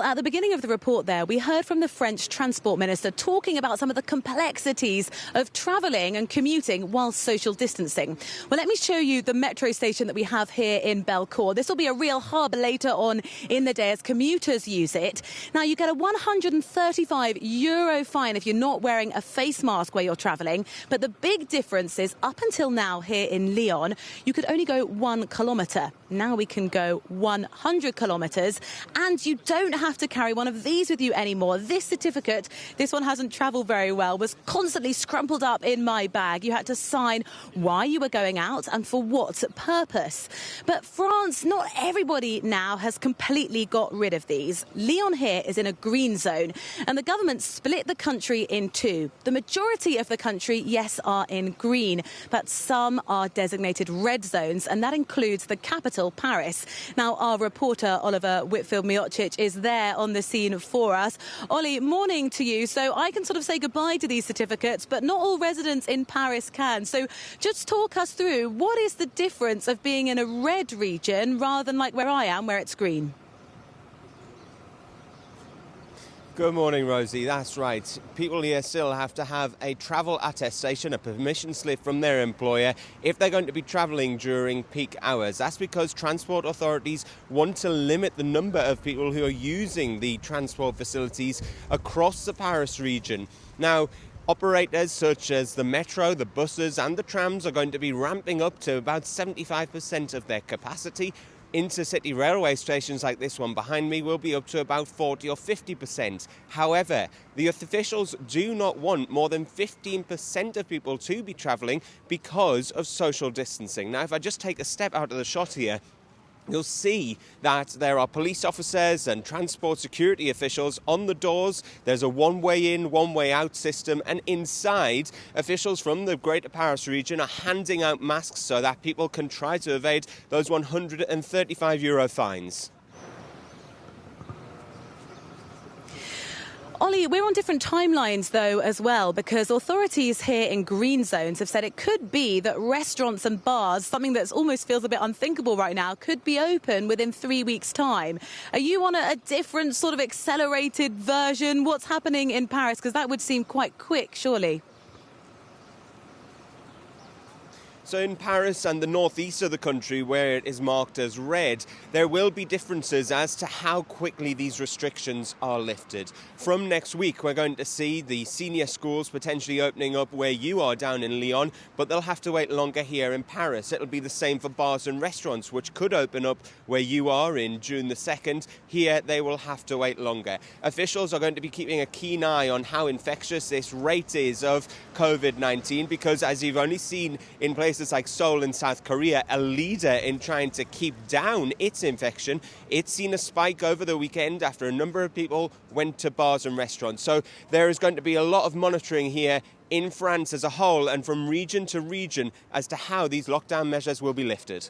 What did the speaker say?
At the beginning of the report there, we heard from the French Transport Minister talking about some of the complexities of travelling and commuting while social distancing. Well, let me show you the metro station that we have here in Belcourt. This will be a real hub later on in the day as commuters use it. Now, you get a €135 fine if you're not wearing a face mask where you're travelling. But the big difference is up until now here in Lyon, you could only go 1 kilometre. Now we can go 100 kilometres, and you don't have to carry one of these with you anymore. This certificate, this one hasn't travelled very well, was constantly scrumpled up in my bag. You had to sign why you were going out and for what purpose. But France, not everybody now has completely got rid of these. Lyon here is in a green zone, and the government split the country in two. The majority of the country, yes, are in green, but some are designated red zones, and that includes the capital, Paris. Now, our reporter, Oliver Whitfield-Miocic, is there on the scene for us. Ollie, morning to you. So I can sort of say goodbye to these certificates, but not all residents in Paris can. So just talk us through, what is the difference of being in a red region rather than like where I am, where it's green? Good morning, Rosie. That's right. People here still have to have a travel attestation, a permission slip from their employer if they're going to be travelling during peak hours. That's because transport authorities want to limit the number of people who are using the transport facilities across the Paris region. Now, operators such as the metro, the buses and the trams are going to be ramping up to about 75% of their capacity. Intercity railway stations like this one behind me will be up to about 40 or 50%. However, the officials do not want more than 15% of people to be travelling because of social distancing. Now, if I just take a step out of the shot here, you'll see that there are police officers and transport security officials on the doors. There's a one-way in, one-way out system, and inside, officials from the Greater Paris region are handing out masks so that people can try to evade those €135 fines. Ollie, we're on different timelines, though, as well, because authorities here in green zones have said it could be that restaurants and bars, something that almost feels a bit unthinkable right now, could be open within 3 weeks' time. Are you on a different sort of accelerated version? What's happening in Paris? Because that would seem quite quick, surely. So in Paris and the northeast of the country, where it is marked as red, there will be differences as to how quickly these restrictions are lifted. From next week, we're going to see the senior schools potentially opening up where you are down in Lyon, but they'll have to wait longer here in Paris. It'll be the same for bars and restaurants, which could open up where you are in June the 2nd. Here, they will have to wait longer. Officials are going to be keeping a keen eye on how infectious this rate is of COVID-19, because as you've only seen in places like Seoul in South Korea, a leader in trying to keep down its infection, it's seen a spike over the weekend after a number of people went to bars and restaurants. So there is going to be a lot of monitoring here in France as a whole and from region to region as to how these lockdown measures will be lifted.